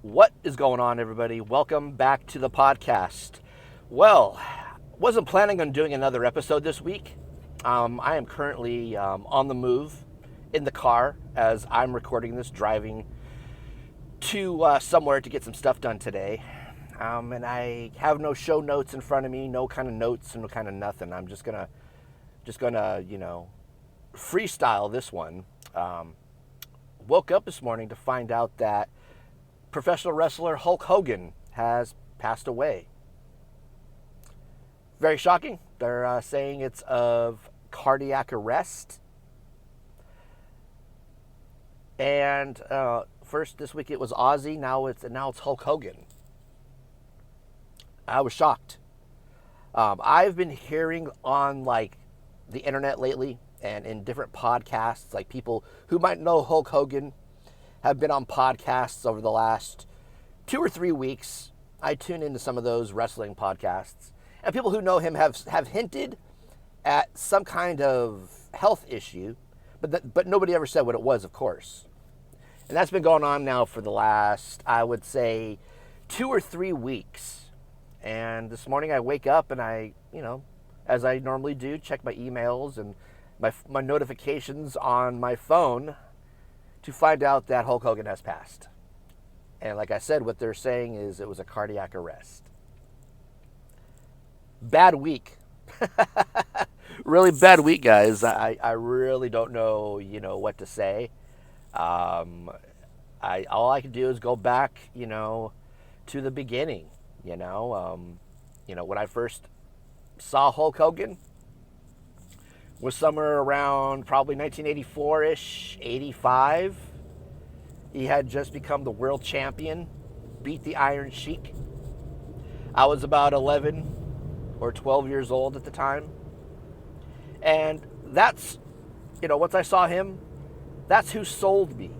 What is going on, everybody? Welcome back to the podcast. Well, wasn't planning on doing another episode this week. I am currently on the move in the car as I'm recording this, driving to somewhere to get some stuff done today. And I have no show notes in front of me, no kind of notes and no kind of nothing. I'm just gonna, freestyle this one. Woke up this morning to find out that professional wrestler Hulk Hogan has passed away. Very shocking. They're saying it's of cardiac arrest. And first this week it was Ozzy. Now it's Hulk Hogan. I was shocked. I've been hearing on the internet lately and in different podcasts, like people who might know Hulk Hogan have been on podcasts over the last 2 or 3 weeks. I tune into some of those wrestling podcasts. And people who know him have hinted at some kind of health issue, but nobody ever said what it was, of course. And that's been going on now for the last, I would say, 2 or 3 weeks. And this morning I wake up and I, as I normally do, check my emails and my notifications on my phone to find out that Hulk Hogan has passed. And like I said, what they're saying is it was a cardiac arrest. Bad week. Really bad week, guys. I really don't know, what to say. All I can do is go back, to the beginning. When I first saw Hulk Hogan was somewhere around probably 1984-ish, 85. He had just become the world champion, beat the Iron Sheik. I was about 11 or 12 years old at the time. And that's, once I saw him, that's who sold me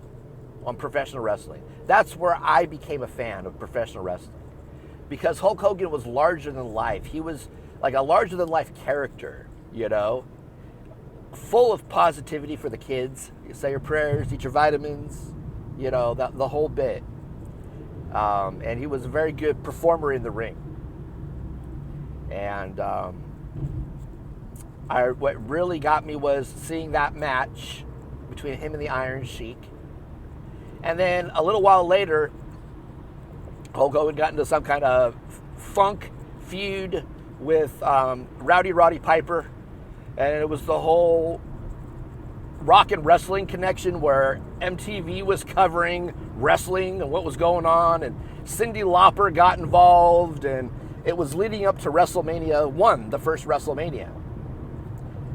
on professional wrestling. That's where I became a fan of professional wrestling. Because Hulk Hogan was larger than life. He was like a larger than life character, full of positivity for the kids. You say your prayers, eat your vitamins, the whole bit. And he was a very good performer in the ring. And what really got me was seeing that match between him and the Iron Sheik. And then a little while later, Hulk Hogan got into some kind of funk feud with Rowdy Roddy Piper. And it was the whole rock and wrestling connection where MTV was covering wrestling and what was going on. And Cyndi Lauper got involved. And it was leading up to WrestleMania 1, the first WrestleMania.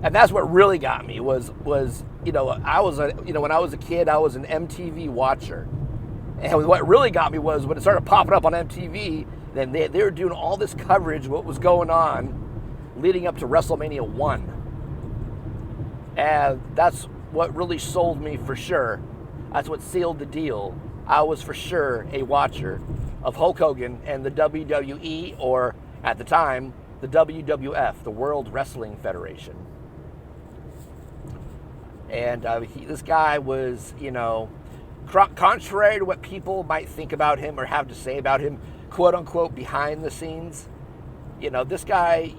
And that's what really got me was when I was a kid, I was an MTV watcher. And what really got me was when it started popping up on MTV, then they were doing all this coverage of what was going on leading up to WrestleMania 1. And that's what really sold me for sure. That's what sealed the deal. I was for sure a watcher of Hulk Hogan and the WWE, or at the time, the WWF, the World Wrestling Federation. And this guy was, contrary to what people might think about him or have to say about him, quote unquote, behind the scenes, this guy,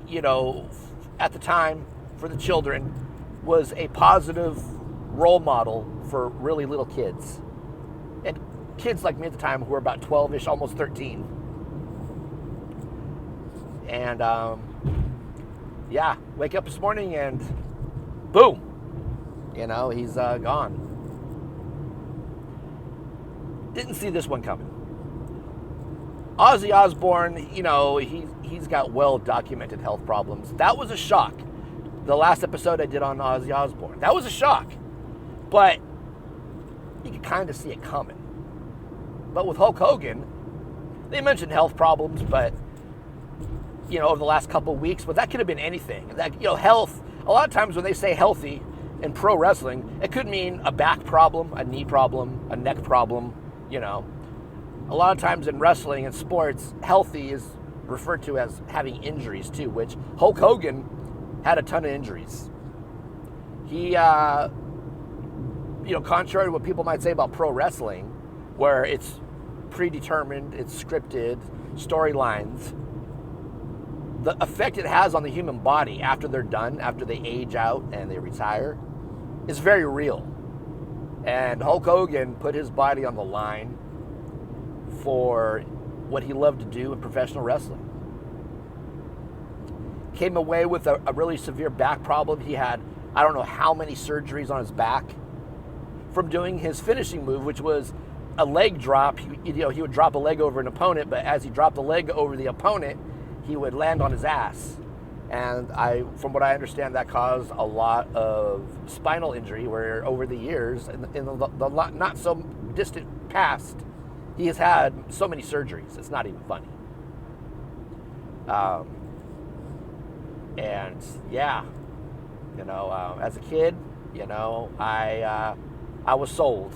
at the time for the children was a positive role model for really little kids. And kids like me at the time who were about 12-ish, almost 13. And, wake up this morning and boom, he's gone. Didn't see this one coming. Ozzy Osbourne, he's got well-documented health problems. That was a shock. The last episode I did on Ozzy Osbourne, that was a shock. But you could kind of see it coming. But with Hulk Hogan, they mentioned health problems, but, over the last couple of weeks, but that could have been anything. That, health, a lot of times when they say healthy in pro wrestling, it could mean a back problem, a knee problem, a neck problem, A lot of times in wrestling and sports, healthy is referred to as having injuries too, which Hulk Hogan had a ton of injuries. He, contrary to what people might say about pro wrestling, where it's predetermined, it's scripted storylines, the effect it has on the human body after they're done, after they age out and they retire, is very real. And Hulk Hogan put his body on the line for what he loved to do in professional wrestling. Came away with a really severe back problem. He had, I don't know how many surgeries on his back from doing his finishing move, which was a leg drop. He would drop a leg over an opponent, but as he dropped the leg over the opponent, he would land on his ass. And from what I understand, that caused a lot of spinal injury, where over the years, in the not so distant past, he has had so many surgeries. It's not even funny. And yeah, as a kid, I was sold.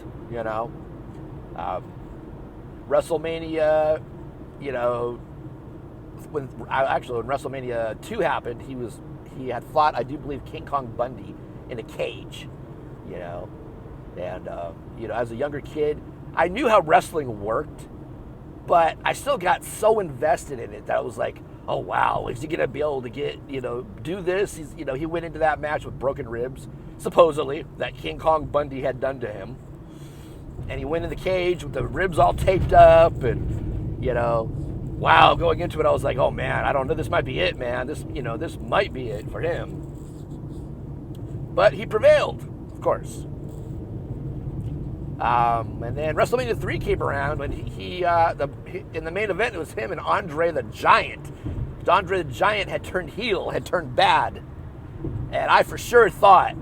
WrestleMania, when WrestleMania 2 happened, he had fought, I do believe, King Kong Bundy in a cage, and as a younger kid, I knew how wrestling worked, but I still got so invested in it that I was like, oh wow, is he gonna be able to do this? He went into that match with broken ribs, supposedly, that King Kong Bundy had done to him, and he went in the cage with the ribs all taped up, and wow, going into it, I was like, oh man, I don't know, this might be it, man. This might be it for him. But he prevailed, of course. And then WrestleMania 3 came around, and in the main event, it was him and Andre the Giant. Andre the Giant had turned heel, had turned bad. And I for sure thought,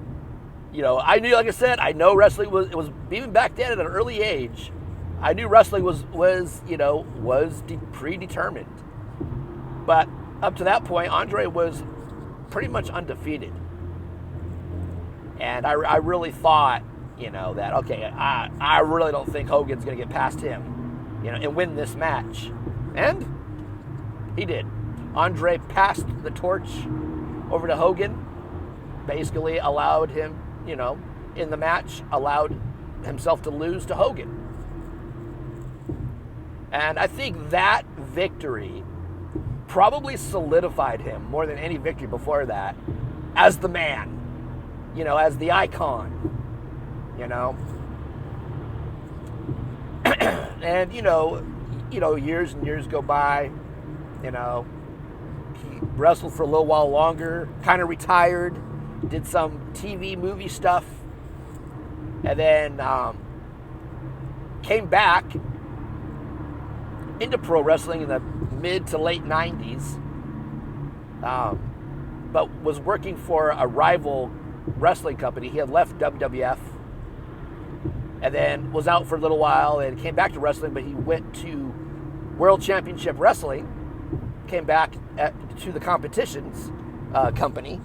I knew, like I said, I know wrestling was even back then at an early age, I knew wrestling was predetermined. But up to that point, Andre was pretty much undefeated. And I really thought, that, okay, I really don't think Hogan's going to get past him, and win this match. And he did. Andre passed the torch over to Hogan, basically allowed him, in the match, allowed himself to lose to Hogan. And I think that victory probably solidified him more than any victory before that as the man, as the icon, And, years and years go by, he wrestled for a little while longer, kind of retired, did some TV movie stuff, and then came back into pro wrestling in the mid to late 90s, but was working for a rival wrestling company. He had left WWF and then was out for a little while and came back to wrestling, but he went to World Championship Wrestling, came back to the competitions company,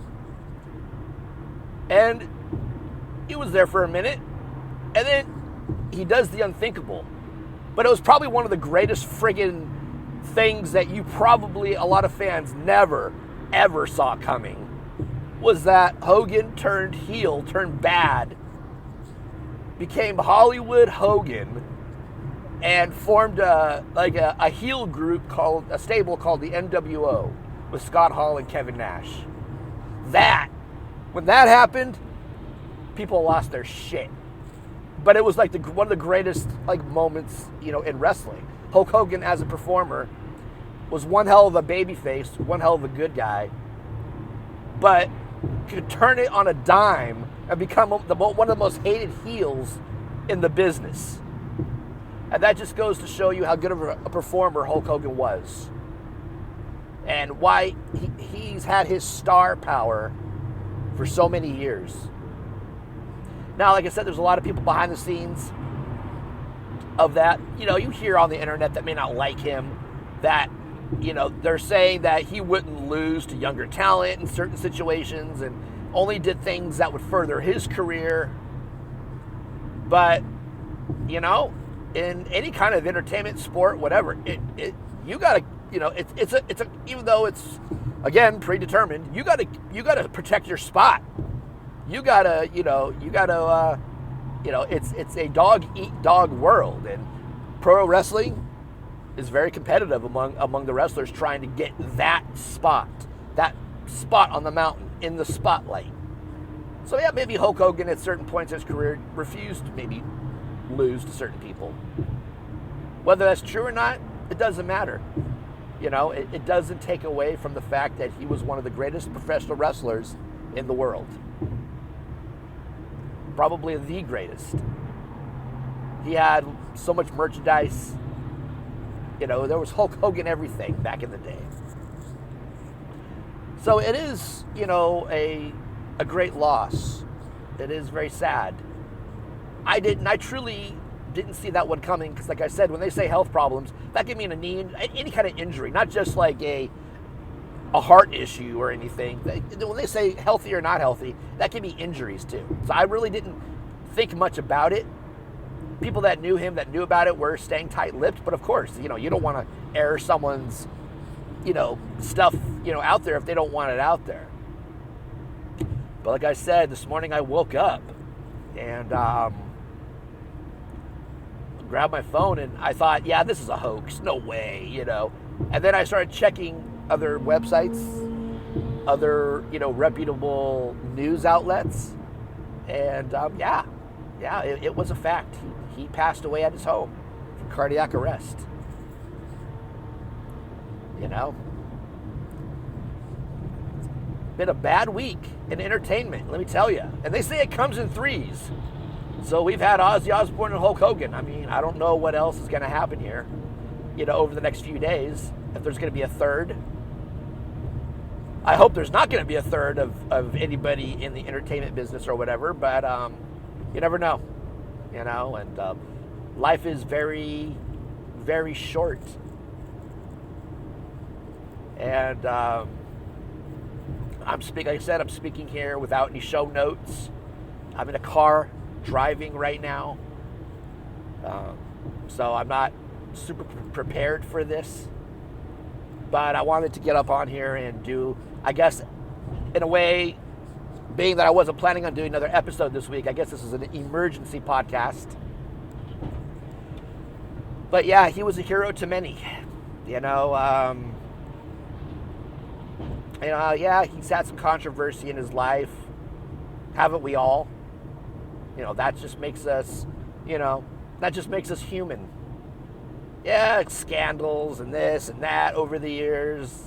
and he was there for a minute, and then he does the unthinkable. But it was probably one of the greatest friggin' things that a lot of fans never, ever saw coming, was that Hogan turned heel, turned bad, became Hollywood Hogan, and formed a heel group a stable called the NWO with Scott Hall and Kevin Nash. When that happened, people lost their shit. But it was like one of the greatest moments, in wrestling. Hulk Hogan as a performer was one hell of a babyface, one hell of a good guy, but could turn it on a dime and become one of the most hated heels in the business. And that just goes to show you how good of a performer Hulk Hogan was, and why he's had his star power for so many years. Now, like I said, there's a lot of people behind the scenes of that. You hear on the internet that may not like him, that, they're saying that he wouldn't lose to younger talent in certain situations and only did things that would further his career. But, in any kind of entertainment, sport, whatever, you gotta, it's a even though it's, again, predetermined, you gotta protect your spot. You gotta, it's a dog eat dog world, and pro wrestling is very competitive among the wrestlers trying to get that spot on the mountain in the spotlight. So yeah, maybe Hulk Hogan at certain points in his career refused to maybe lose to certain people. Whether that's true or not, it doesn't matter. It doesn't take away from the fact that he was one of the greatest professional wrestlers in the world. Probably the greatest. He had so much merchandise. There was Hulk Hogan everything back in the day. So it is, a great loss. It is very sad. I truly didn't see that one coming because, like I said, when they say health problems, that could mean a knee, any kind of injury, not just like a heart issue or anything. When they say healthy or not healthy, that can be injuries too. So I really didn't think much about it. People that knew him, that knew about it, were staying tight-lipped. But of course, you don't want to air someone's, stuff, out there if they don't want it out there. But like I said, this morning I woke up and grabbed my phone and I thought, yeah, this is a hoax. No way, And then I started checking other websites, other, reputable news outlets. And it was a fact. He passed away at his home from cardiac arrest. Been a bad week in entertainment, let me tell you. And they say it comes in threes. So we've had Ozzy Osbourne and Hulk Hogan. I mean, I don't know what else is going to happen here, over the next few days. If there's going to be a third. I hope there's not going to be a third of anybody in the entertainment business or whatever, but you never know, and life is very, very short. And I'm speaking here without any show notes. I'm in a car driving right now, so I'm not super prepared for this. But I wanted to get up on here and do, I guess, in a way, being that I wasn't planning on doing another episode this week, I guess this is an emergency podcast. But yeah, he was a hero to many. Yeah, he's had some controversy in his life. Haven't we all? That just makes us, human. Yeah, scandals and this and that over the years,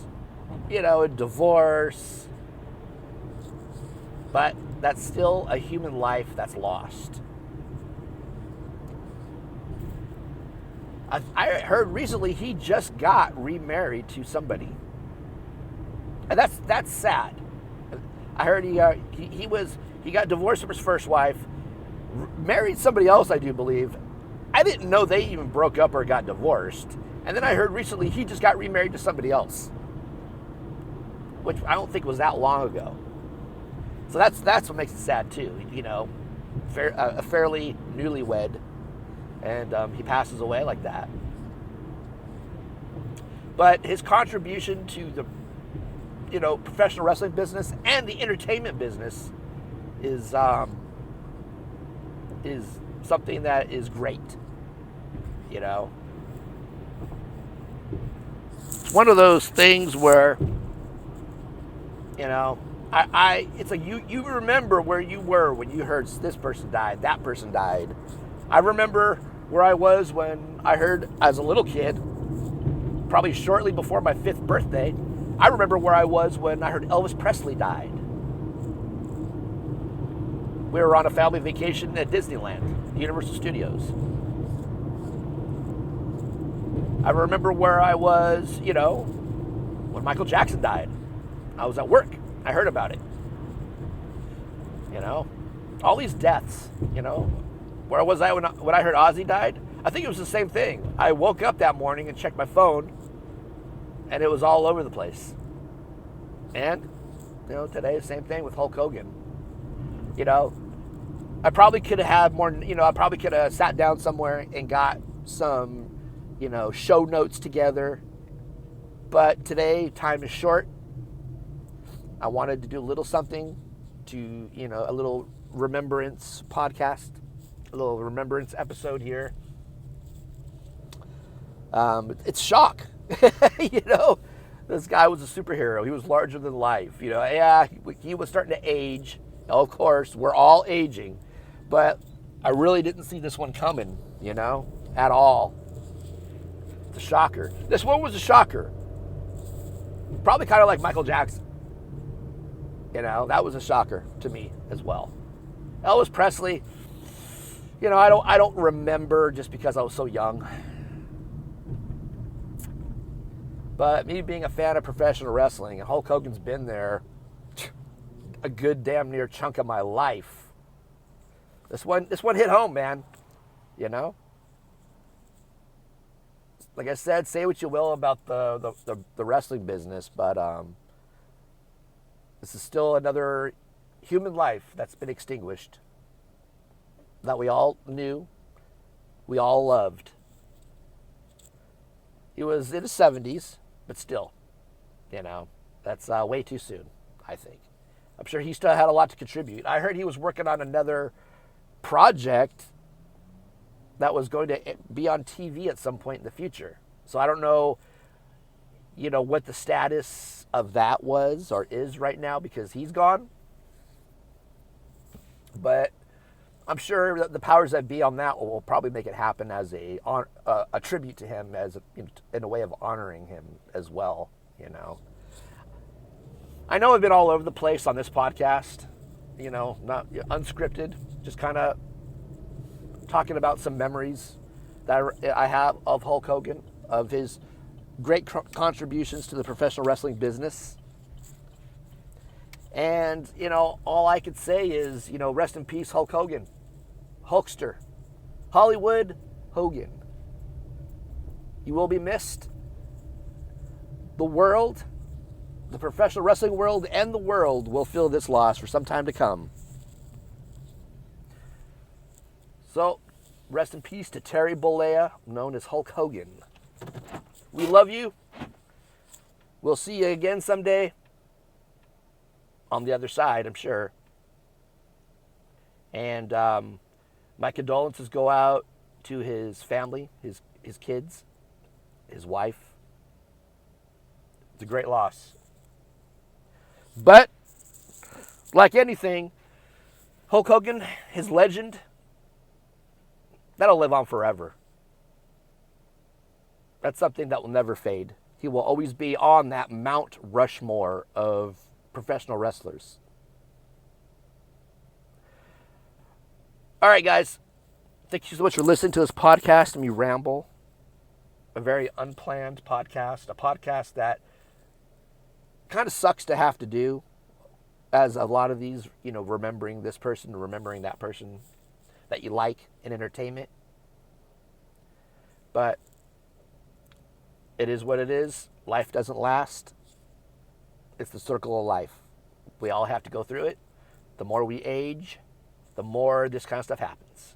a divorce. But that's still a human life that's lost. I heard recently he just got remarried to somebody. And that's sad. I heard he got divorced from his first wife, married somebody else, I do believe. I didn't know they even broke up or got divorced. And then I heard recently he just got remarried to somebody else, which I don't think was that long ago. So that's what makes it sad too. A fairly newlywed, and he passes away like that. But his contribution to the professional wrestling business and the entertainment business is something that is great. It's one of those things where, it's like you remember where you were when you heard this person died, that person died. I remember where I was when I heard, as a little kid, probably shortly before my 5th birthday, I remember where I was when I heard Elvis Presley died. We were on a family vacation at Disneyland, Universal Studios. I remember where I was, when Michael Jackson died. I was at work. I heard about it. All these deaths, Where was I when I heard Ozzy died? I think it was the same thing. I woke up that morning and checked my phone, and it was all over the place. And, today, the same thing with Hulk Hogan. I probably could have had more, I probably could have sat down somewhere and got some, show notes together. But today, time is short. I wanted to do a little something to, a little remembrance podcast, a little remembrance episode here. It's shock. You know, this guy was a superhero. He was larger than life. You know, yeah, he was starting to age. Of course, we're all aging, but I really didn't see this one coming, you know, at all. It's a shocker. This one was a shocker. Probably kind of like Michael Jackson. You know, that was a shocker to me as well. Elvis Presley, you know, I don't remember just because I was so young. But me being a fan of professional wrestling, and Hulk Hogan's been there a good damn near chunk of my life. This one hit home, man. You know? Like I said, say what you will about the wrestling business, but this is still another human life that's been extinguished. That we all knew, we all loved. He was in his 70s, but still, you know, that's way too soon, I think. I'm sure he still had a lot to contribute. I heard he was working on another project that was going to be on TV at some point in the future. So I don't know, you know, what the status of that was or is right now because he's gone. But I'm sure that the powers that be on that will probably make it happen as a tribute to him, as in a way of honoring him as well. You know, I know I've been all over the place on this podcast. You know, not unscripted, just kind of talking about some memories that I have of Hulk Hogan, of his great contributions to the professional wrestling business. And, you know, all I could say is, you know, rest in peace, Hulk Hogan. Hulkster. Hollywood Hogan. You will be missed. The world, the professional wrestling world, and the world will feel this loss for some time to come. So, rest in peace to Terry Bollea, known as Hulk Hogan. We love you. We'll see you again someday. On the other side, I'm sure. And my condolences go out to his family, his kids, his wife. It's a great loss. But, like anything, Hulk Hogan, his legend, that'll live on forever. That's something that will never fade. He will always be on that Mount Rushmore of professional wrestlers. All right, guys. Thank you so much for listening to this podcast and me ramble. A very unplanned podcast. A podcast that kind of sucks to have to do, as a lot of these, you know, remembering this person, remembering that person that you like in entertainment. But it is what it is. Life doesn't last. It's the circle of life. We all have to go through it. The more we age, the more this kind of stuff happens.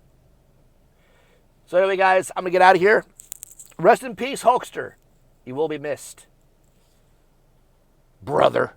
So anyway, guys, I'm going to get out of here. Rest in peace, Hulkster. You will be missed. Brother.